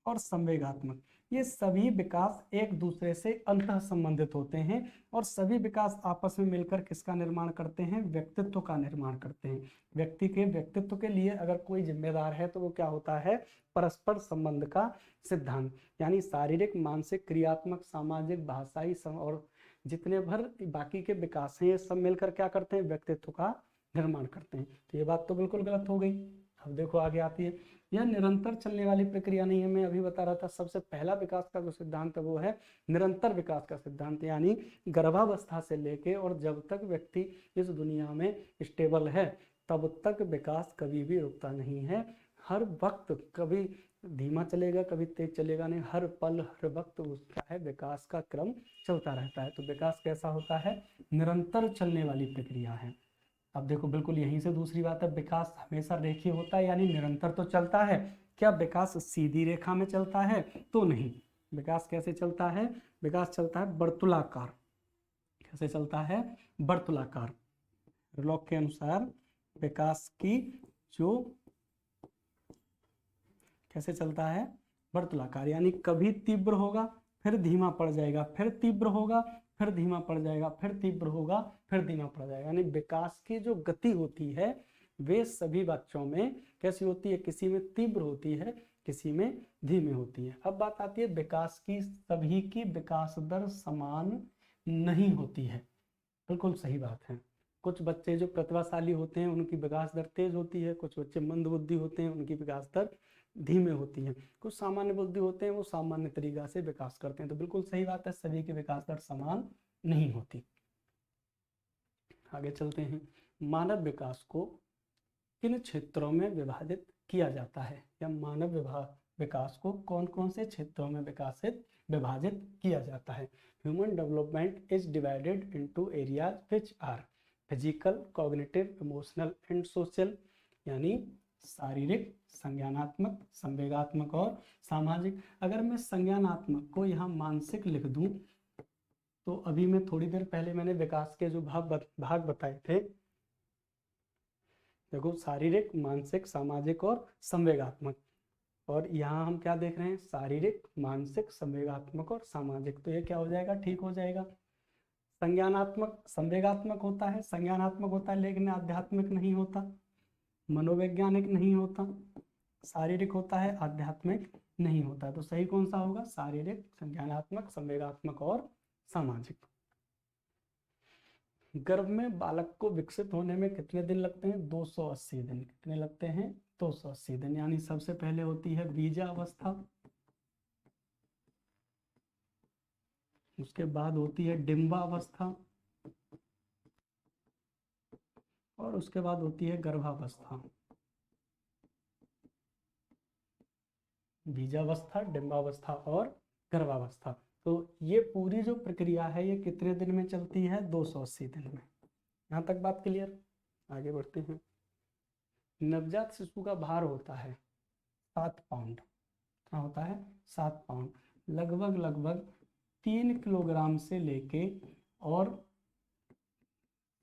और संवेगात्मक, ये सभी विकास एक दूसरे से अंतः संबंधित होते हैं और सभी विकास आपस में मिलकर किसका निर्माण करते हैं? व्यक्तित्व का निर्माण करते हैं। व्यक्ति के व्यक्तित्व के लिए अगर कोई जिम्मेदार है तो वो क्या होता है? परस्पर संबंध का सिद्धांत। यानी शारीरिक, मानसिक, क्रियात्मक, सामाजिक, भाषाई और जितने भर बाकी के विकास हैं ये सब मिलकर क्या करते हैं? व्यक्तित्व का निर्माण करते हैं। तो ये बात तो बिल्कुल गलत हो गई। अब देखो आगे आती है, यह निरंतर चलने वाली प्रक्रिया नहीं है। मैं अभी बता रहा था सबसे पहला विकास का जो सिद्धांत है वो है निरंतर विकास का सिद्धांत। यानी गर्भावस्था से लेके और जब तक व्यक्ति इस दुनिया में स्टेबल है तब तक विकास कभी भी रुकता नहीं है। हर वक्त कभी धीमा चलेगा, कभी तेज चलेगा नहीं, हर पल हर वक्त उसका है विकास का क्रम चलता रहता है। तो विकास कैसा होता है? निरंतर चलने वाली प्रक्रिया है। अब देखो बिल्कुल यहीं से दूसरी बात है, विकास हमेशा रेखीय होता है यानी निरंतर तो चलता है। क्या विकास सीधी रेखा में चलता है? तो नहीं। विकास कैसे चलता है? विकास चलता है वर्तुलाकार। कैसे चलता है? वर्तुलाकार। लॉक के अनुसार विकास की जो कैसे चलता है? वर्तुलाकार। यानी कभी तीव्र होगा फिर धीमा पड़ जाएगा, फिर तीव्र होगा फिर धीमा पड़ जाएगा, फिर तीव्र होगा फिर धीमा पड़ जाएगा। यानी विकास की जो गति होती है वे सभी बच्चों में कैसी होती है? किसी में तीव्र होती है, किसी में धीमी होती है। अब बात आती है विकास की, सभी की विकास दर समान नहीं होती है। बिल्कुल सही बात है। कुछ बच्चे जो प्रतिभाशाली होते हैं उनकी विकास दर तेज होती है, कुछ बच्चे मंद बुद्धि होते हैं उनकी विकास दर धीमे होती है, कुछ सामान्य बुद्धि होते हैं वो सामान्य तरीका से विकास करते हैं। तो बिल्कुल सही बात है, सभी की विकास दर समान नहीं होती। आगे चलते हैं। मानव विकास को किन क्षेत्रों में विभाजित किया जाता है, या मानव विकास को कौन कौन से क्षेत्रों में विभाजित किया जाता है। Human development is divided into areas which are physical, cognitive, emotional and social, यानी शारीरिक, संज्ञानात्मक, संवेगात्मक और सामाजिक। अगर मैं संज्ञानात्मक को यहाँ मानसिक लिख दूं, तो अभी मैं थोड़ी देर पहले मैंने विकास के जो भाग बताए थे, देखो शारीरिक, मानसिक, सामाजिक और संवेगात्मक, और यहाँ हम क्या देख रहे हैं, शारीरिक, मानसिक, संवेगात्मक और सामाजिक। तो ये क्या हो जाएगा, ठीक हो जाएगा। संज्ञानात्मक संवेगात्मक होता है, संज्ञानात्मक होता है लेकिन आध्यात्मिक नहीं होता, मनोवैज्ञानिक नहीं होता, शारीरिक होता है, आध्यात्मिक नहीं होता। तो सही कौन सा होगा, शारीरिक, संज्ञानात्मक, संवेगात्मक और सामाजिक। गर्भ में बालक को विकसित होने में कितने दिन लगते हैं, 280 दिन। कितने लगते हैं, 280 दिन। यानी सबसे पहले होती है बीजावस्था, उसके बाद होती है डिंबावस्था, और उसके बाद होती है गर्भावस्था। बीजावस्था, डिंबावस्था और गर्भावस्था। तो ये पूरी जो प्रक्रिया है ये कितने दिन में चलती है, 280 दिन में। यहाँ तक बात क्लियर। आगे बढ़ते हैं। नवजात शिशु का भार होता है 7 पाउंड। कितना होता है, 7 पाउंड। लगभग 3 किलोग्राम से लेके और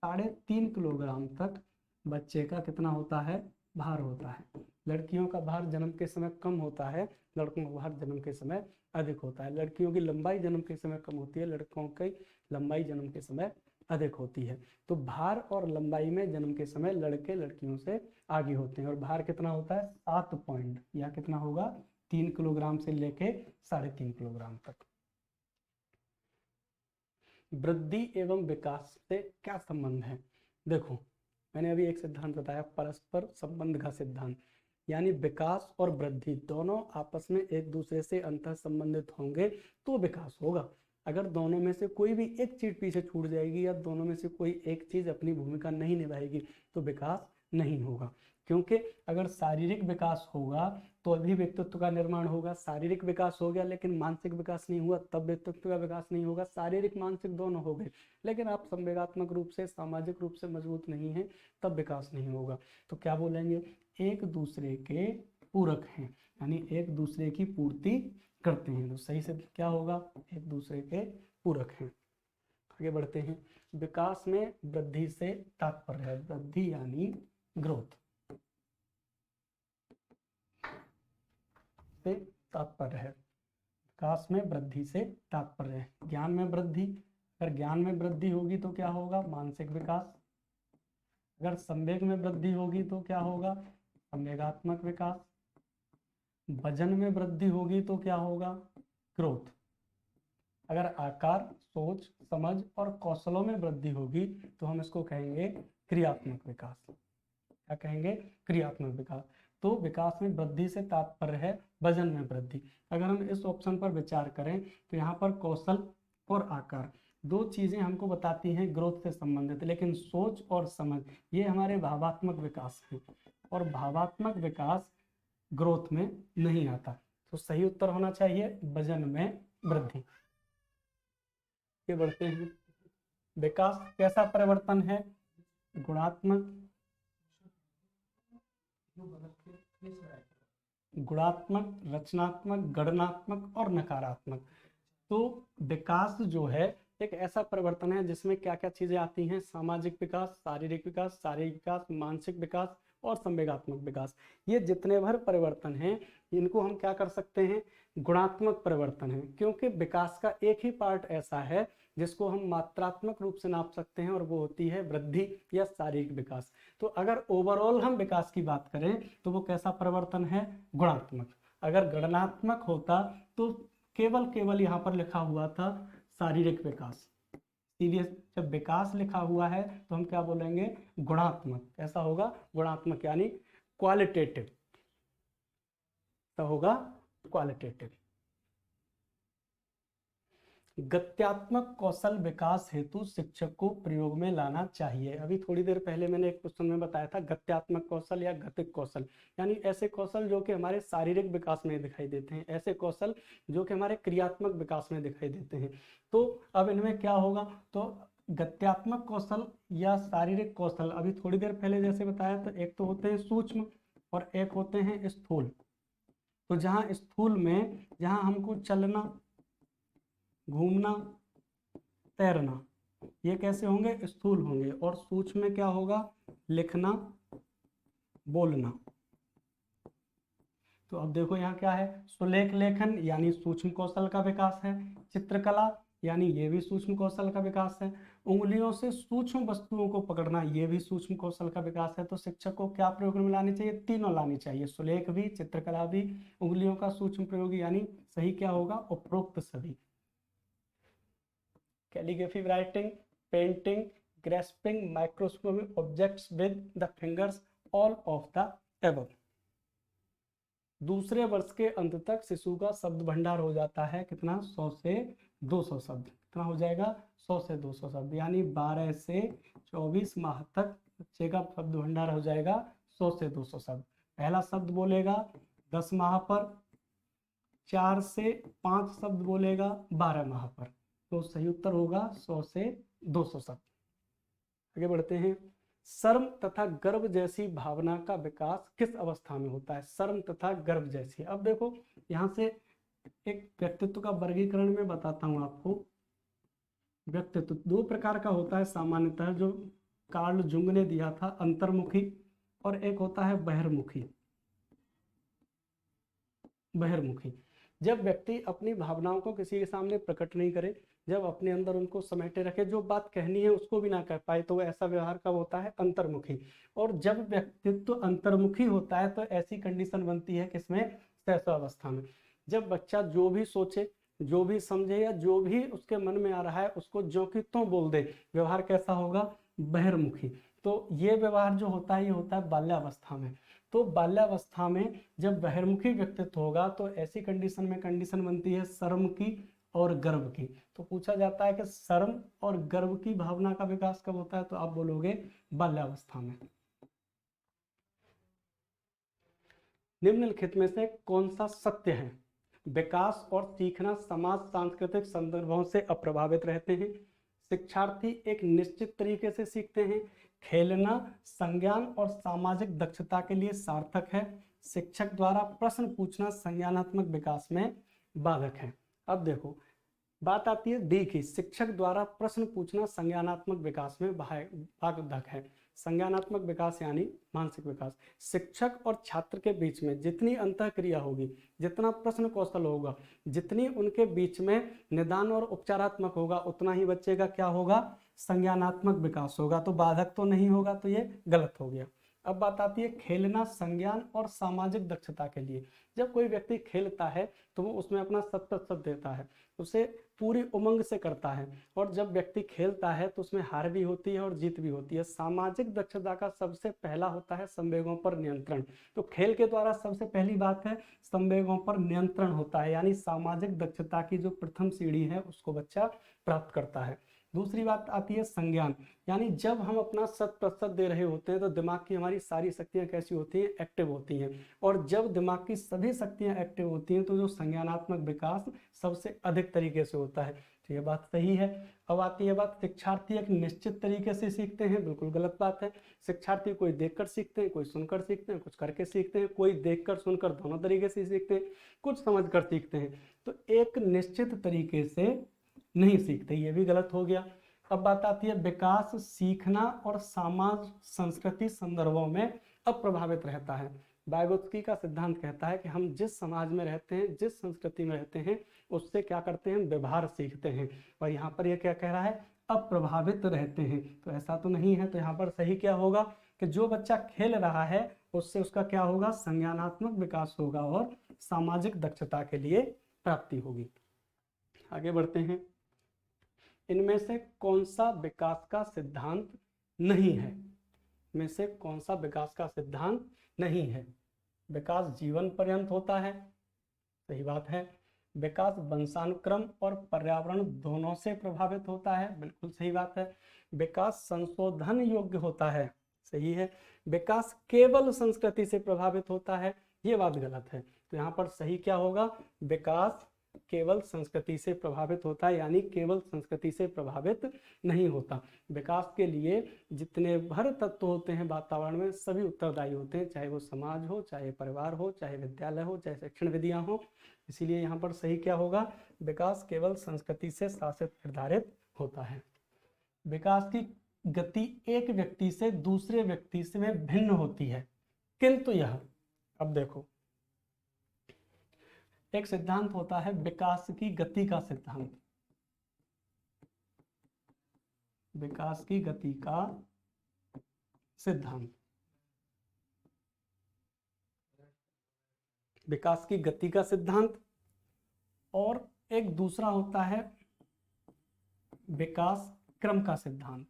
3.5 किलोग्राम तक बच्चे का कितना होता है, भार होता है। लड़कियों का भार जन्म के समय कम होता है, लड़कों का भार जन्म के समय अधिक होता है। लड़कियों की लंबाई जन्म के समय कम होती है, लड़कों की लंबाई जन्म के समय अधिक होती है। तो भार और लंबाई में जन्म के समय लड़के लड़कियों से आगे होते हैं। और भार कितना होता है, 7 पॉइंट, या कितना होगा, 3 किलोग्राम से लेके 3.5 किलोग्राम तक। वृद्धि एवं विकास से क्या संबंध है। देखो मैंने अभी एक सिद्धांत बताया, परस्पर संबंध का सिद्धांत, यानी विकास और वृद्धि दोनों आपस में एक दूसरे से अंतः संबंधित होंगे तो विकास होगा। अगर दोनों में से कोई भी एक चीज पीछे छूट जाएगी या दोनों में से कोई एक चीज अपनी भूमिका नहीं निभाएगी तो विकास नहीं होगा। क्योंकि अगर शारीरिक विकास होगा तो अभी व्यक्तित्व का निर्माण होगा, शारीरिक विकास हो गया लेकिन मानसिक विकास नहीं हुआ तब व्यक्तित्व का विकास नहीं होगा। शारीरिक मानसिक दोनों हो गए लेकिन आप संवेगात्मक रूप से, सामाजिक रूप से मजबूत नहीं है तब विकास नहीं होगा। तो क्या बोलेंगे, एक दूसरे के पूरक हैं, यानी एक दूसरे की पूर्ति करते हैं। तो सही से क्या होगा, एक दूसरे के पूरक हैं। आगे बढ़ते हैं। विकास में वृद्धि से तात्पर्य है, वृद्धि यानी ग्रोथ से तात्पर्य है। विकास में वृद्धि से तात्पर्य है। ज्ञान में वृद्धि, अगर ज्ञान में वृद्धि होगी तो क्या होगा, मानसिक विकास। अगर संवेग में वृद्धि होगी तो क्या होगा, संवेगात्मक विकास। वजन में वृद्धि होगी तो क्या होगा, ग्रोथ। अगर आकार, सोच, समझ और कौशलों में वृद्धि होगी तो हम इसको कहेंगे क्रियात्मक विकास। क्या कहेंगे, क्रियात्मक विकास। तो विकास में वृद्धि से तात्पर्य है वजन में वृद्धि। अगर हम इस ऑप्शन पर विचार करें तो यहाँ पर कौशल और आकार दो चीजें हमको बताती हैं ग्रोथ से संबंधित, लेकिन सोच और समझ ये हमारे भावात्मक विकास हैं और भावात्मक विकास ग्रोथ में नहीं आता। तो सही उत्तर होना चाहिए वजन में वृद्धि। ये बढ़ते हैं। विकास कैसा परिवर्तन है, गुणात्मक, रचनात्मक, गणनात्मक और नकारात्मक। तो विकास जो है एक ऐसा परिवर्तन है जिसमें क्या क्या चीजें आती हैं, सामाजिक विकास, शारीरिक विकास, शारीरिक विकास, मानसिक विकास और संवेगात्मक विकास। ये जितने भर परिवर्तन हैं इनको हम क्या कर सकते हैं, गुणात्मक परिवर्तन है। क्योंकि विकास का एक ही पार्ट ऐसा है जिसको हम मात्रात्मक रूप से नाप सकते हैं और वो होती है वृद्धि या शारीरिक विकास। तो अगर ओवरऑल हम विकास की बात करें तो वो कैसा परिवर्तन है, गुणात्मक। अगर गणनात्मक होता तो केवल यहाँ पर लिखा हुआ था शारीरिक विकास, इसलिए जब विकास लिखा हुआ है तो हम क्या बोलेंगे, गुणात्मक। कैसा होगा, गुणात्मक यानी क्वालिटेटिव, तो होगा क्वालिटेटिव। गत्यात्मक कौशल विकास हेतु शिक्षक को प्रयोग में लाना चाहिए। अभी थोड़ी देर पहले मैंने एक क्वेश्चन में बताया था गत्यात्मक कौशल या गतिक कौशल, यानी ऐसे कौशल जो कि हमारे शारीरिक विकास में दिखाई देते हैं, ऐसे कौशल जो कि हमारे क्रियात्मक विकास में दिखाई देते हैं। तो अब इनमें क्या होगा, तो गत्यात्मक कौशल या शारीरिक कौशल अभी थोड़ी देर पहले जैसे बताया, तो एक तो होते हैं सूक्ष्म और एक होते हैं स्थूल। तो जहाँ स्थूल में जहाँ हमको चलना, घूमना, तैरना, ये कैसे होंगे, स्थूल होंगे। और सूक्ष्म में क्या होगा, लिखना, बोलना। तो अब देखो यहाँ क्या है, सुलेख लेखन यानी सूक्ष्म कौशल का विकास है, चित्रकला यानी ये भी सूक्ष्म कौशल का विकास है, उंगलियों से सूक्ष्म वस्तुओं को पकड़ना ये भी सूक्ष्म कौशल का विकास है। तो शिक्षक को क्या प्रयोग में लानी चाहिए, तीनों लानी चाहिए, सुलेख भी, चित्रकला भी, उंगलियों का सूक्ष्म प्रयोग, यानी सही क्या होगा, उपरोक्त सभी। Calligraphy, writing, painting, grasping microscopic objects with the fingers, all of the above. दूसरे वर्ष के अंत तक शिशु का शब्द भंडार हो जाता है कितना, 100 से 200 शब्द। कितना हो जाएगा, 100 से 200 शब्द, यानी 12 से 24 माह तक बच्चे का शब्द भंडार हो जाएगा 100 से 200 शब्द। पहला शब्द बोलेगा 10 माह पर, 4 से 5 शब्द बोलेगा 12 माह पर। तो सही उत्तर होगा 100 से 200 शब्द। आगे बढ़ते हैं। शर्म तथा गर्व जैसी भावना का विकास किस अवस्था में होता है, शर्म तथा गर्व जैसी। अब देखो यहाँ से एक व्यक्तित्व का वर्गीकरण में बताता हूँ आपको। व्यक्तित्व दो प्रकार का होता है सामान्यतः, जो कार्ल जुंग ने दिया था, अंतर्मुखी और एक होता है बहिर्मुखी। बहिर्मुखी जब व्यक्ति अपनी भावनाओं को किसी के सामने प्रकट नहीं करे, जब अपने अंदर उनको समेटे रखे, जो बात कहनी है उसको भी ना कह पाए, तो ऐसा व्यवहार कब होता है, अंतर्मुखी। और जब व्यक्तित्व अंतर्मुखी होता है तो ऐसी कंडीशन बनती है किसमें, शैशवावस्था में। जब बच्चा जो भी सोचे, जो भी समझे या जो भी उसके मन में आ रहा है उसको जो कि तो बोल दे, व्यवहार कैसा होगा, बहिर्मुखी। तो ये व्यवहार जो होता है ये होता है बाल्यावस्था में। तो बाल्यावस्था में जब बहिर्मुखी व्यक्तित्व होगा तो ऐसी कंडीशन में कंडीशन बनती है शर्म की और गर्व की। तो पूछा जाता है कि शर्म और गर्व की भावना का विकास कब होता है, तो आप बोलोगे बाल्यावस्था में। निम्नलिखित में से कौन सा सत्य है, विकास और सीखना समाज सांस्कृतिक संदर्भों से अप्रभावित रहते हैं, शिक्षार्थी एक निश्चित तरीके से सीखते हैं, खेलना संज्ञान और सामाजिक दक्षता के लिए सार्थक है, शिक्षक द्वारा प्रश्न पूछना संज्ञानात्मक विकास में बाधक है। अब देखो बात आती है डी की, शिक्षक द्वारा प्रश्न पूछना संज्ञानात्मक विकास में बाधक है। संज्ञानात्मक विकास यानी मानसिक विकास। शिक्षक और छात्र के बीच में जितनी अंतःक्रिया होगी, जितना प्रश्न कौशल होगा, जितनी उनके बीच में निदान और उपचारात्मक होगा, उतना ही बच्चे का क्या होगा, संज्ञानात्मक विकास होगा। तो बाधक तो नहीं होगा, तो ये गलत हो गया। अब बात आती है खेलना संज्ञान और सामाजिक दक्षता के लिए। जब कोई व्यक्ति खेलता है तो वो उसमें अपना 100% देता है, उसे पूरी उमंग से करता है। और जब व्यक्ति खेलता है तो उसमें हार भी होती है और जीत भी होती है। सामाजिक दक्षता का सबसे पहला होता है संवेगों पर नियंत्रण। तो खेल के द्वारा सबसे पहली बात है संवेगों पर नियंत्रण होता है, यानी सामाजिक दक्षता की जो प्रथम सीढ़ी है उसको बच्चा प्राप्त करता है। दूसरी बात आती है संज्ञान, यानी जब हम अपना 100% दे रहे होते हैं तो दिमाग की हमारी सारी शक्तियां कैसी होती हैं, एक्टिव होती हैं। और जब दिमाग की सभी शक्तियां एक्टिव होती हैं तो जो संज्ञानात्मक विकास सबसे अधिक तरीके से होता है। तो ये बात सही है। अब आती है बात शिक्षार्थी एक निश्चित तरीके से सीखते हैं, बिल्कुल गलत बात है। शिक्षार्थी कोई देखकर सीखते हैं, कोई सुनकर सीखते हैं, कुछ करके सीखते हैं, कोई देखकर सुनकर दोनों तरीके से सीखते हैं, कुछ समझकर सीखते हैं। तो एक निश्चित तरीके से नहीं सीखते, ये भी गलत हो गया। अब बात आती है विकास सीखना और समाज संस्कृति संदर्भों में अप्रभावित रहता है। वाइगोत्स्की का सिद्धांत कहता है कि हम जिस समाज में रहते हैं, जिस संस्कृति में रहते हैं, उससे क्या करते हैं, व्यवहार सीखते हैं। और यहाँ पर यह क्या कह रहा है, अप्रभावित रहते हैं। तो ऐसा तो नहीं है। तो यहाँ पर सही क्या होगा कि जो बच्चा खेल रहा है उससे उसका क्या होगा, संज्ञानात्मक विकास होगा और सामाजिक दक्षता के लिए प्राप्ति होगी। आगे बढ़ते हैं। इनमें से कौन सा विकास का सिद्धांत नहीं है, में से कौन सा विकास का सिद्धांत नहीं है। विकास जीवन पर्यंत होता है, सही बात है। विकास वंशानुक्रम और पर्यावरण दोनों से प्रभावित होता है, बिल्कुल सही बात है। विकास संशोधन योग्य होता है, सही है। विकास केवल संस्कृति से प्रभावित होता है, ये बात गलत है। तो यहाँ पर सही क्या होगा, विकास केवल संस्कृति से प्रभावित होता है, यानी केवल संस्कृति से प्रभावित नहीं होता। विकास के लिए जितने भर तत्व होते हैं वातावरण में सभी उत्तरदायी होते हैं, चाहे वो समाज हो, चाहे परिवार हो, चाहे विद्यालय हो, चाहे शिक्षण विधियां हो। इसीलिए यहाँ पर सही क्या होगा, विकास केवल संस्कृति से शासित निर्धारित होता है। विकास की गति एक व्यक्ति से दूसरे व्यक्ति से में भिन्न होती है, किंतु यह, अब देखो एक सिद्धांत होता है विकास की गति का सिद्धांत, विकास की गति का सिद्धांत, विकास की गति का सिद्धांत, और एक दूसरा होता है विकास क्रम का सिद्धांत,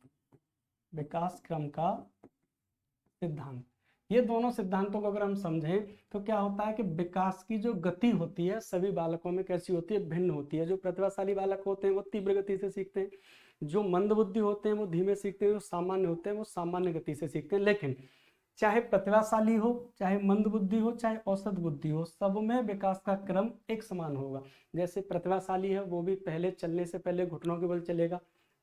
विकास क्रम का सिद्धांत। ये दोनों सिद्धांतों को अगर हम समझें तो क्या होता है कि विकास की जो गति होती है सभी बालकों में कैसी होती है, भिन्न होती है। जो प्रतिभाशाली बालक होते हैं वो तीव्र गति से सीखते हैं, जो मंदबुद्धि होते हैं वो धीमे सीखते हैं, जो सामान्य होते हैं वो सामान्य गति से सीखते हैं। लेकिन चाहे प्रतिभाशाली हो, चाहे मंदबुद्धि हो, चाहे औसत बुद्धि हो, सब में विकास का क्रम एक समान होगा। जैसे प्रतिभाशाली है वो भी पहले चलने से पहले घुटनों के बल चलेगा,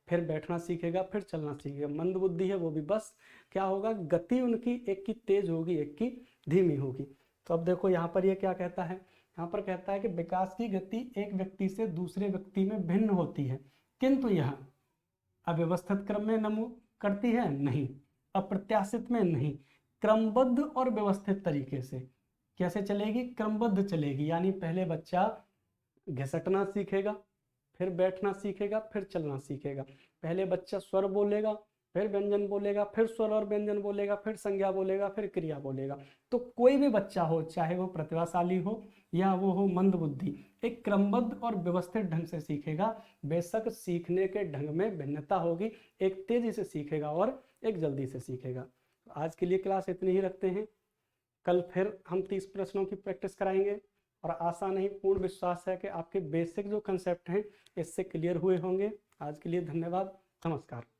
फिर बैठना सीखेगा, फिर चलना सीखेगा। मंदबुद्धि है वो भी बस क्या होगा, गति उनकी एक की तेज होगी, एक की धीमी होगी। तो अब देखो यहाँ पर ये क्या कहता है, यहाँ पर कहता है कि विकास की गति एक व्यक्ति से दूसरे व्यक्ति में भिन्न होती है, किंतु यह अव्यवस्थित क्रम में नमू करती है नहीं, अप्रत्याशित में नहीं, क्रमबद्ध और व्यवस्थित तरीके से। कैसे चलेगी, क्रमबद्ध चलेगी, यानी पहले बच्चा घिसटना सीखेगा, फिर बैठना सीखेगा, फिर चलना सीखेगा। पहले बच्चा स्वर बोलेगा, फिर व्यंजन बोलेगा, फिर स्वर और व्यंजन बोलेगा, फिर संज्ञा बोलेगा, फिर क्रिया बोलेगा। तो कोई भी बच्चा हो, चाहे वो प्रतिभाशाली हो या वो हो मंदबुद्धि, एक क्रमबद्ध और व्यवस्थित ढंग से सीखेगा। बेशक सीखने के ढंग में भिन्नता होगी, एक तेजी से सीखेगा और एक जल्दी से सीखेगा। आज के लिए क्लास इतनी ही रखते हैं, कल फिर हम 30 प्रश्नों की प्रैक्टिस कराएंगे और आशा नहीं पूर्ण विश्वास है कि आपके बेसिक जो कंसेप्ट हैं इससे क्लियर हुए होंगे। आज के लिए धन्यवाद, नमस्कार।